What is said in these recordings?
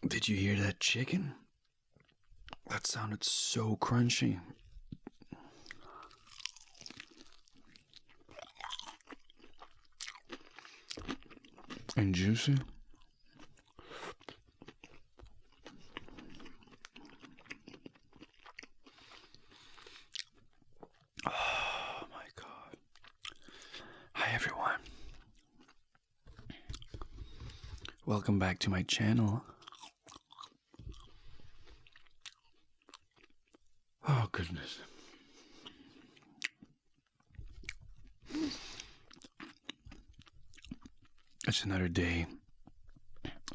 Did you hear that chicken? That sounded so crunchy. And juicy. Oh my God. Hi everyone. Welcome back to my channel. Oh goodness. It's another day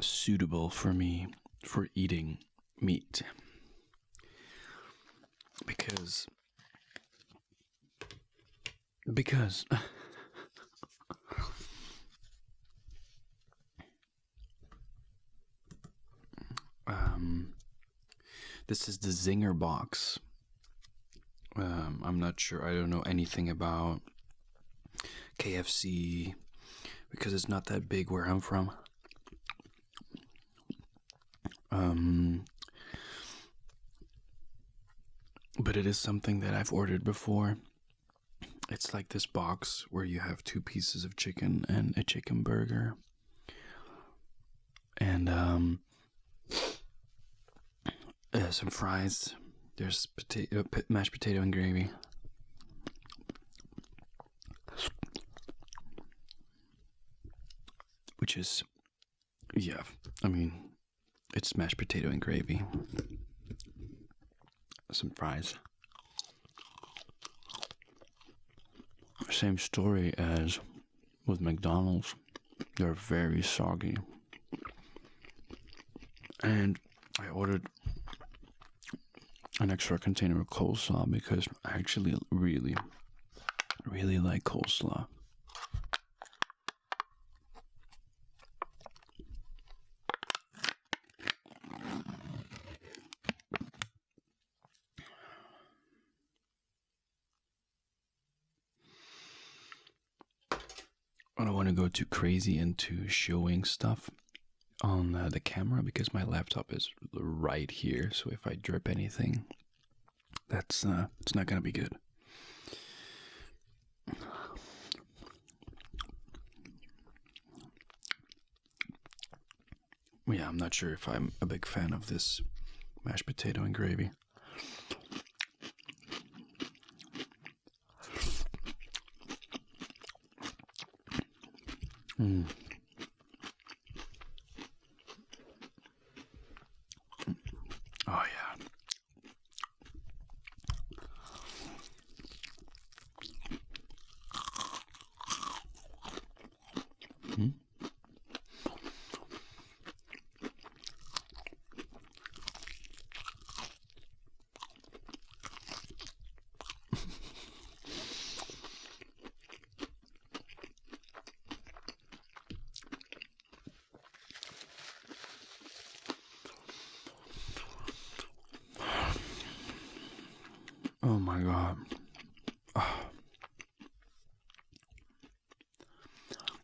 suitable for me for eating meat. Because this is the Zinger box. I'm not sure. I don't know anything about KFC because it's not that big where I'm from. But it is something that I've ordered before. It's like this box where you have 2 pieces of chicken and a chicken burger. And some fries. There's mashed potato and gravy. Which is, yeah, I mean, it's mashed potato and gravy. Some fries. Same story as with McDonald's. They're very soggy. And I ordered an extra container of coleslaw because I actually really like coleslaw. I don't want to go too crazy into showing stuff on the camera because my laptop is right here, so if I drip anything, that's it's not gonna be good. Yeah, I'm not sure if I'm a big fan of this mashed potato and gravy. Oh yeah. Oh my God. Oh.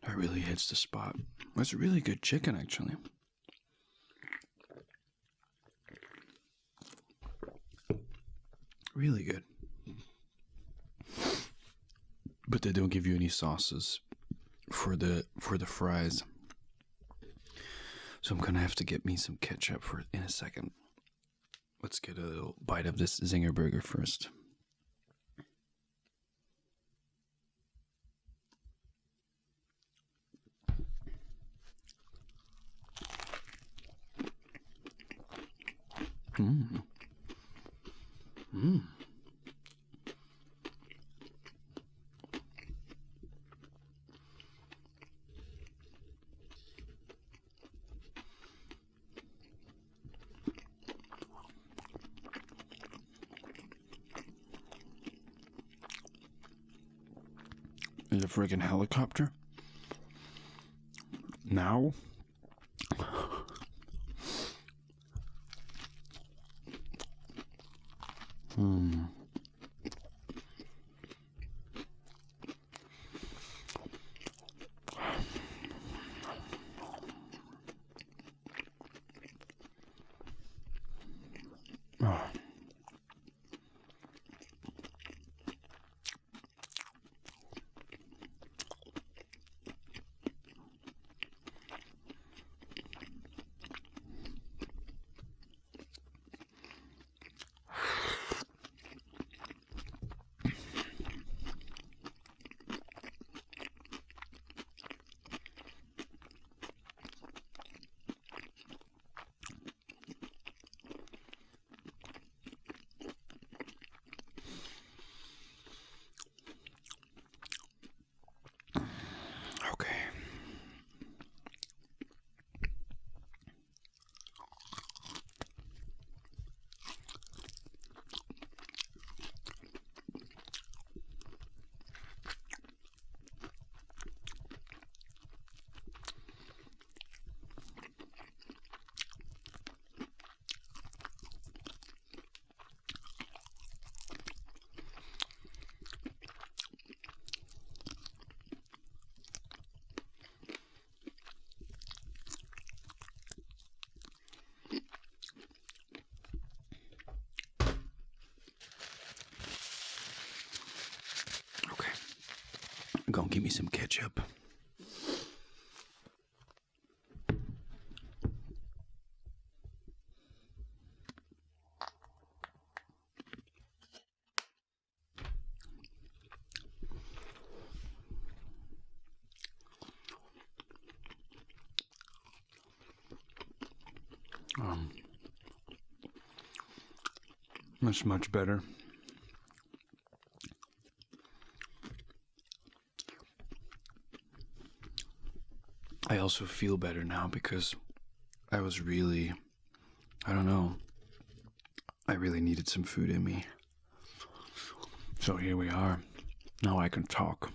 That really hits the spot. That's really good chicken, actually. Really good. But they don't give you any sauces for the fries. So I'm gonna have to get me some ketchup for in a second. Let's get a little bite of this Zinger burger first. Mmm. Mmm. Is a friggin' helicopter? Now? gonna give me some ketchup. That's much better. I also feel better now because I was really, I don't know, I really needed some food in me. So here we are. Now I can talk.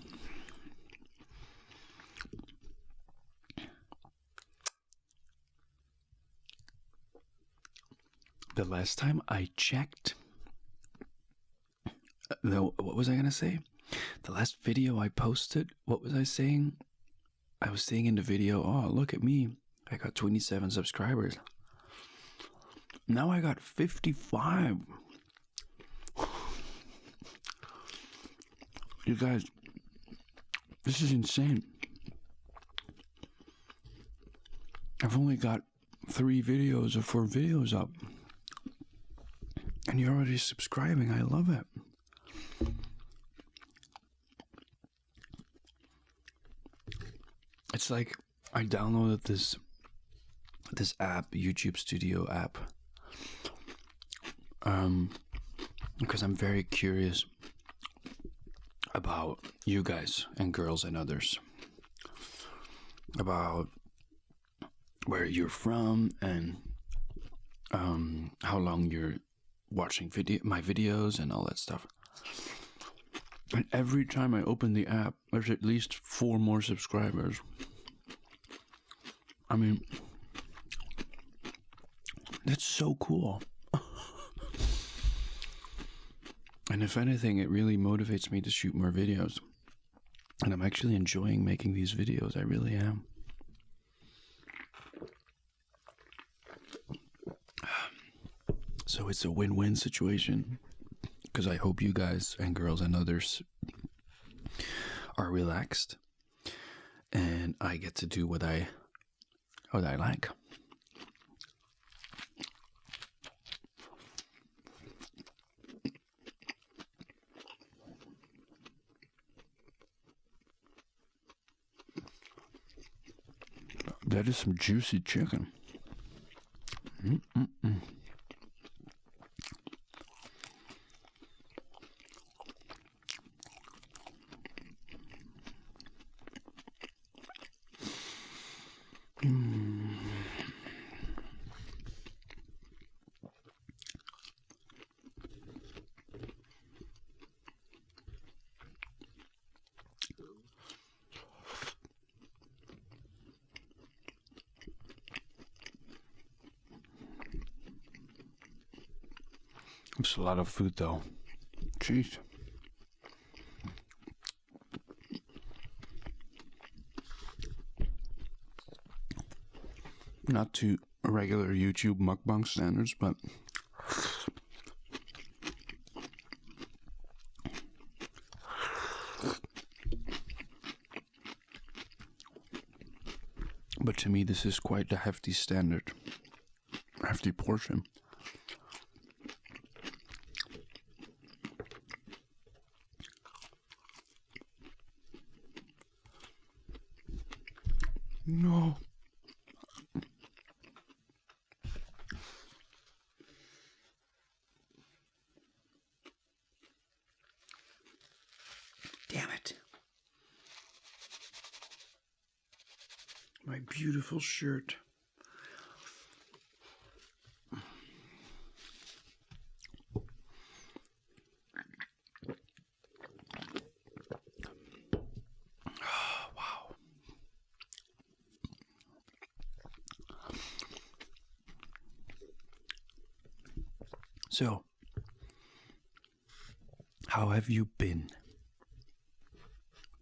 The last time I checked, what was I gonna say? The last video I posted, what was I saying? I was saying in the video, oh, look at me. I got 27 subscribers. Now I got 55. You guys, this is insane. I've only got 3 videos or 4 videos up. And you're already subscribing. I love it. It's like I downloaded this app, YouTube Studio app, because I'm very curious about you guys and girls and others, about where you're from and how long you're watching my videos and all that stuff. And every time I open the app, there's at least 4 more subscribers. I mean, that's so cool. And if anything, it really motivates me to shoot more videos. And I'm actually enjoying making these videos. I really am. So it's a win-win situation. Because I hope you guys and girls and others are relaxed. And I get to do what I like. That is some juicy chicken. Mm-mm-mm. It's a lot of food though. Jeez. Not to regular YouTube mukbang standards, but to me this is quite a hefty standard, hefty portion. No. Damn it. My beautiful shirt. So, how have you been?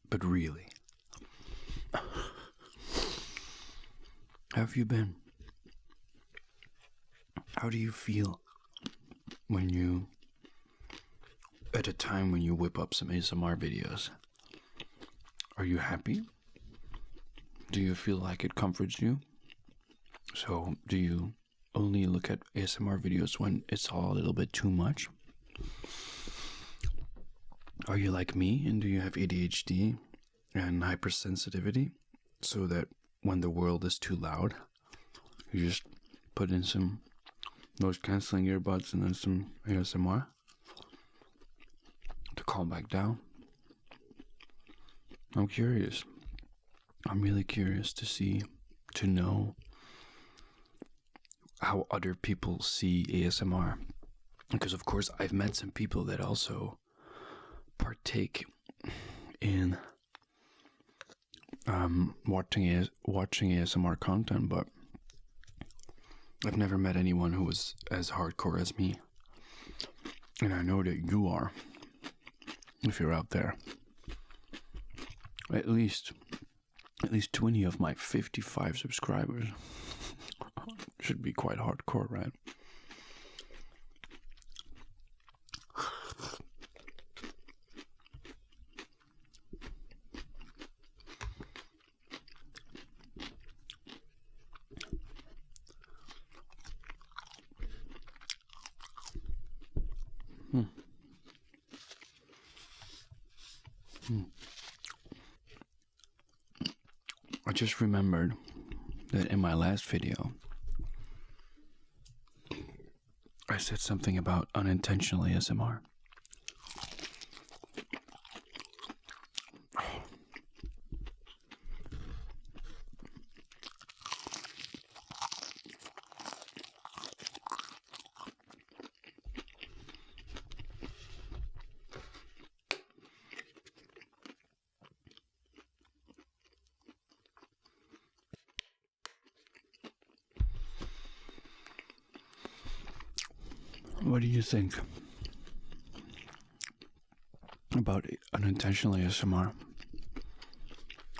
But really, how have you been? How do you feel when you, at a time when you whip up some ASMR videos? Are you happy? Do you feel like it comforts you? So, do you only look at ASMR videos when it's all a little bit too much? Are you like me, and do you have ADHD and hypersensitivity, so that when the world is too loud, you just put in some noise cancelling earbuds and then some ASMR to calm back down? I'm curious. I'm really curious to know how other people see ASMR. Because of course I've met some people that also partake in watching ASMR content, but I've never met anyone who was as hardcore as me. And I know that you are, if you're out there. At least 20 of my 55 subscribers should be quite hardcore, right? I just remembered that in my last video, I said something about unintentional ASMR. What do you think about unintentional ASMR?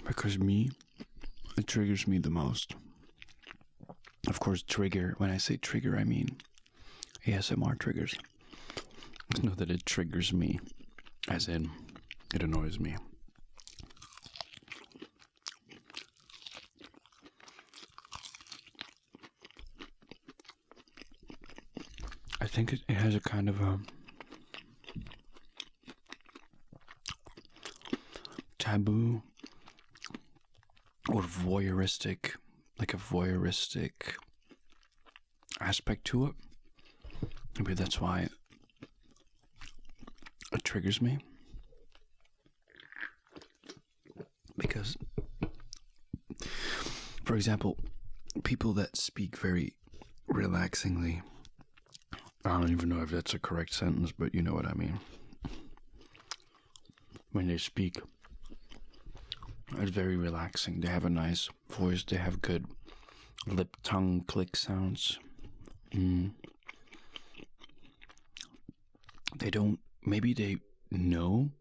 Because it triggers me the most. Of course, when I say trigger, I mean ASMR triggers. Just know that it triggers me, as in, it annoys me. I think it has a kind of a taboo or voyeuristic, like a voyeuristic aspect to it. Maybe that's why it triggers me. Because, for example, people that speak very relaxingly, I don't even know if that's a correct sentence, but you know what I mean. When they speak, it's very relaxing. They have a nice voice. They have good lip-tongue click sounds. Maybe they know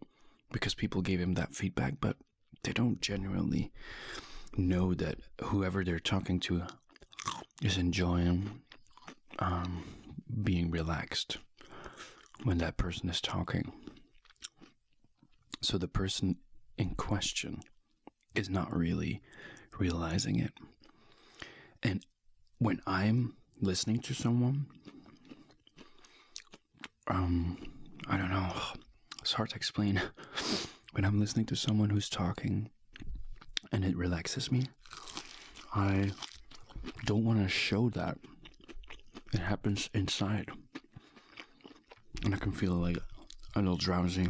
because people gave him that feedback, but they don't genuinely know that whoever they're talking to is enjoying being relaxed when that person is talking. So the person in question is not really realizing it. And when I'm listening to someone, I don't know, it's hard to explain. When I'm listening to someone who's talking and it relaxes me, I don't want to show that. It happens inside. And I can feel like a little drowsy.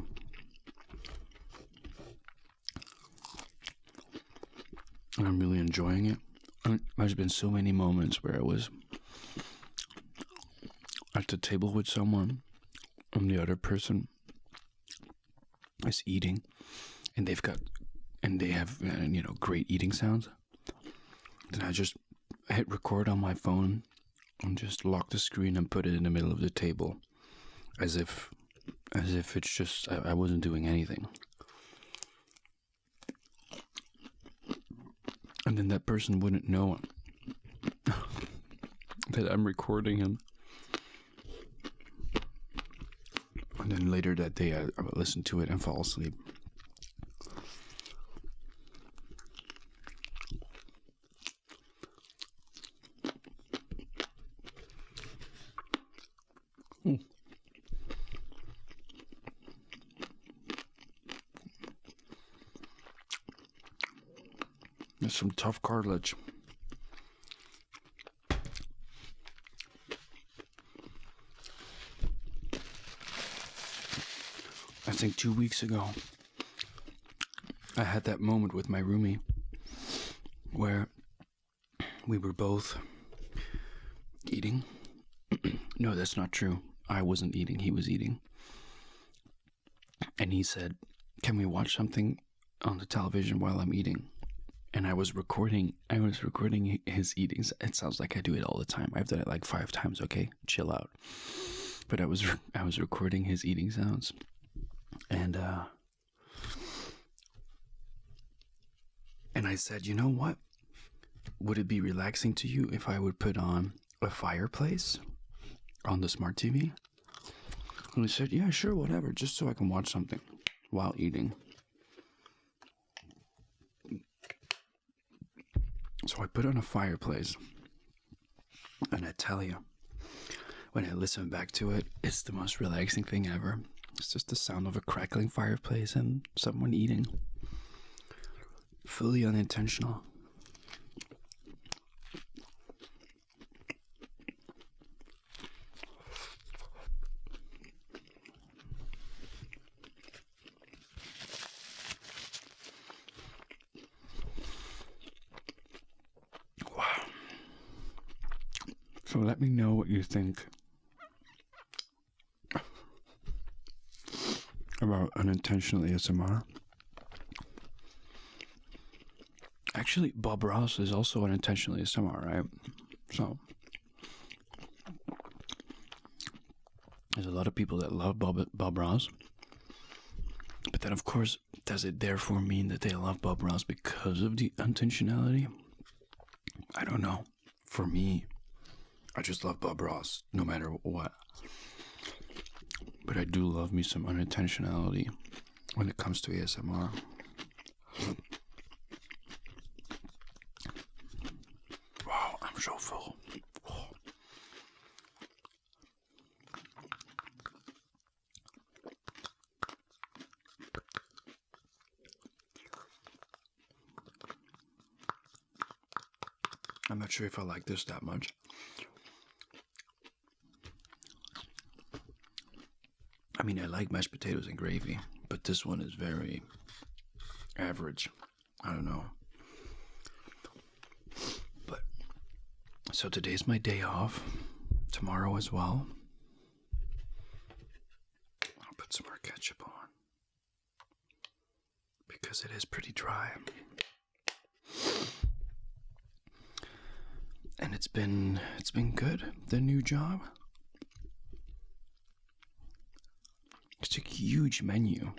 And I'm really enjoying it. And there's been so many moments where I was at the table with someone and the other person is eating, and they have great eating sounds. Then I just hit record on my phone and just lock the screen and put it in the middle of the table, as if it's just I wasn't doing anything. And then that person wouldn't know that I'm recording him. And then later that day I would listen to it and fall asleep. some tough cartilage. I think 2 weeks ago, I had that moment with my roomie where we were both eating. No, that's not true. I wasn't eating, he was eating. And he said, "Can we watch something on the television while I'm eating?" And I was recording his eating. It sounds like I do it all the time. I've done it like 5 times, okay? Chill out. But I was recording his eating sounds. And I said, "You know what? Would it be relaxing to you if I would put on a fireplace on the smart TV?" And he said, "Yeah, sure, whatever, just so I can watch something while eating." So I put on a fireplace, and I tell you, when I listen back to it, it's the most relaxing thing ever. It's just the sound of a crackling fireplace and someone eating. Fully unintentional. Wow. So let me know what you think about unintentional ASMR. Actually, Bob Ross is also unintentional ASMR, right? So there's a lot of people that love Bob Ross. But then, of course, does it therefore mean that they love Bob Ross because of the intentionality? I don't know. For me, I just love Bob Ross, no matter what. But I do love me some unintentionality when it comes to ASMR. Wow, I'm so full. Oh. I'm not sure if I like this that much. I mean, I like mashed potatoes and gravy, but this one is very average. I don't know. But, so today's my day off. Tomorrow as well. I'll put some more ketchup on, because it is pretty dry. And it's been good, the new job. It's a huge menu.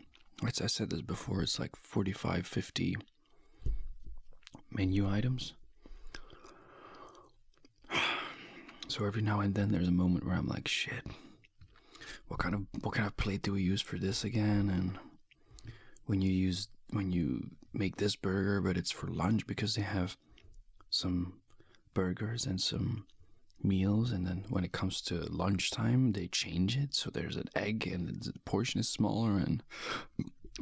As I said this before, it's like 45, 50 menu items. So every now and then there's a moment where I'm like, shit, what kind of plate do we use for this again? And when you make this burger, but it's for lunch, because they have some burgers and some meals, and then when it comes to lunchtime they change it, so there's an egg and the portion is smaller, and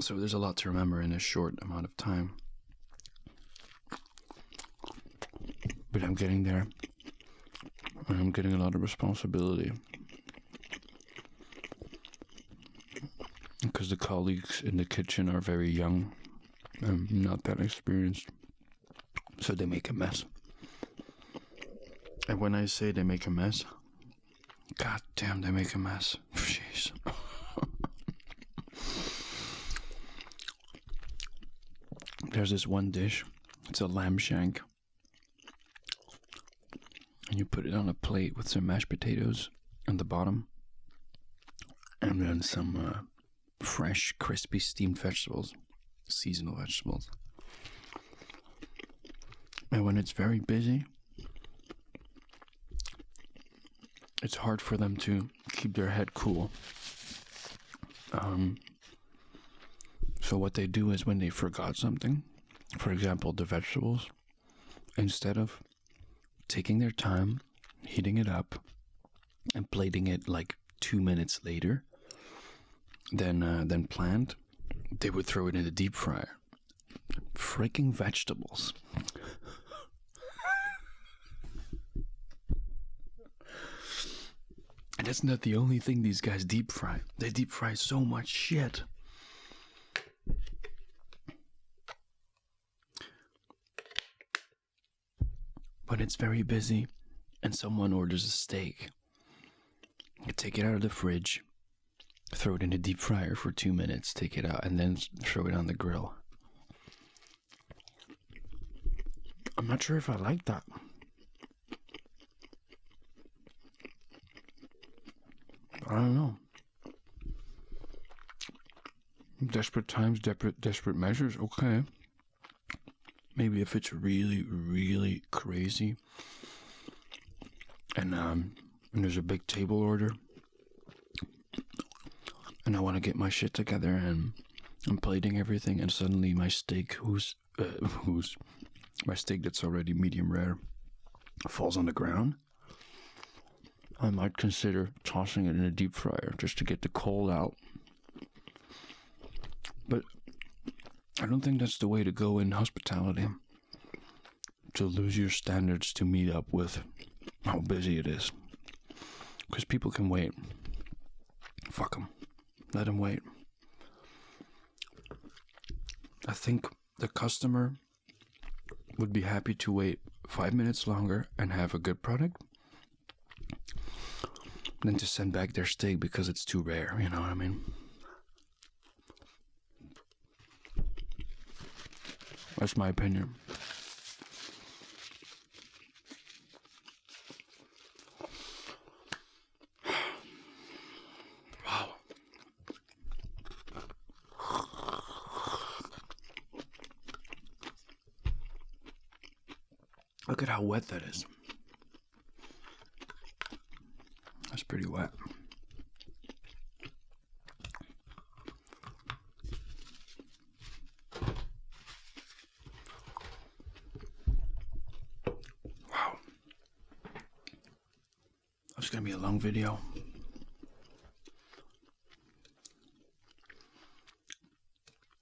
so there's a lot to remember in a short amount of time. But I'm getting there, and I'm getting a lot of responsibility, because the colleagues in the kitchen are very young and not that experienced, so they make a mess. And when I say they make a mess, god damn, they make a mess. Jeez. There's this one dish. It's a lamb shank. And you put it on a plate with some mashed potatoes on the bottom. And then some fresh, crispy steamed vegetables. Seasonal vegetables. And when it's very busy, it's hard for them to keep their head cool. So what they do is, when they forgot something, for example, the vegetables, instead of taking their time, heating it up, and plating it like 2 minutes later than planned, they would throw it in the deep fryer. Freaking vegetables. That's not the only thing these guys deep fry. They deep fry so much shit. But it's very busy, and someone orders a steak. You take it out of the fridge, throw it in a deep fryer for 2 minutes, take it out, and then throw it on the grill. I'm not sure if I like that. I don't know. Desperate times, desperate measures. Okay. Maybe if it's really, really crazy, and there's a big table order, and I want to get my shit together, and I'm plating everything, and suddenly my steak, my steak that's already medium rare, falls on the ground. I might consider tossing it in a deep fryer just to get the cold out. But I don't think that's the way to go in hospitality. To lose your standards to meet up with how busy it is. Because people can wait. Fuck them. Let them wait. I think the customer would be happy to wait 5 minutes longer and have a good product than to send back their steak because it's too rare, you know what I mean? That's my opinion. Wow. Look at how wet that is. That's pretty wet. Wow. That's gonna be a long video.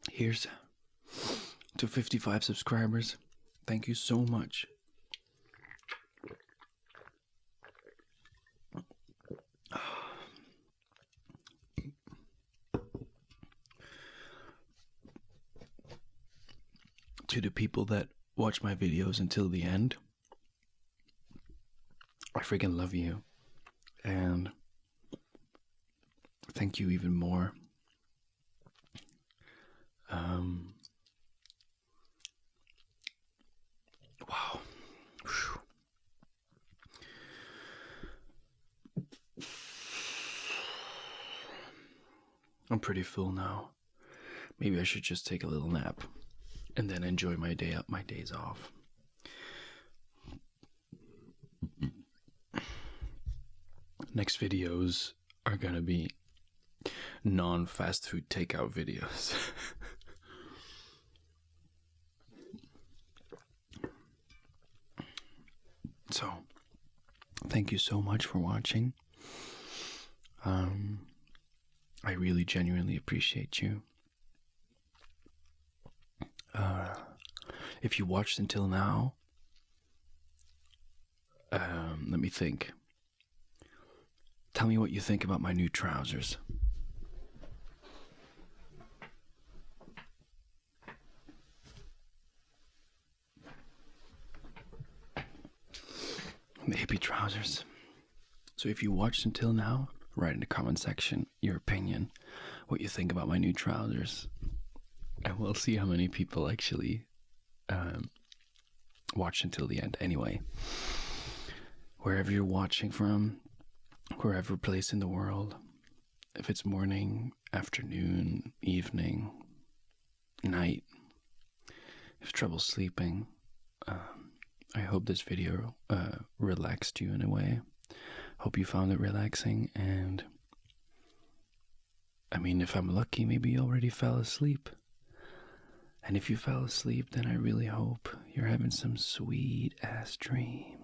Here's to 55 subscribers. Thank you so much. To the people that watch my videos until the end, I freaking love you. And thank you even more. Wow. Whew. I'm pretty full now. Maybe I should just take a little nap and then enjoy my days off. Next videos are gonna be non-fast food takeout videos. So, thank you so much for watching. I really genuinely appreciate you. If you watched until now, let me think. Tell me what you think about my new trousers. The hippie trousers. So if you watched until now, write in the comment section your opinion, what you think about my new trousers. And we'll see how many people actually watch until the end. Anyway, wherever you're watching from, wherever place in the world, if it's morning, afternoon, evening, night, if trouble sleeping, I hope this video relaxed you in a way. Hope you found it relaxing, and I mean, if I'm lucky, maybe you already fell asleep. And if you fell asleep, then I really hope you're having some sweet ass dreams.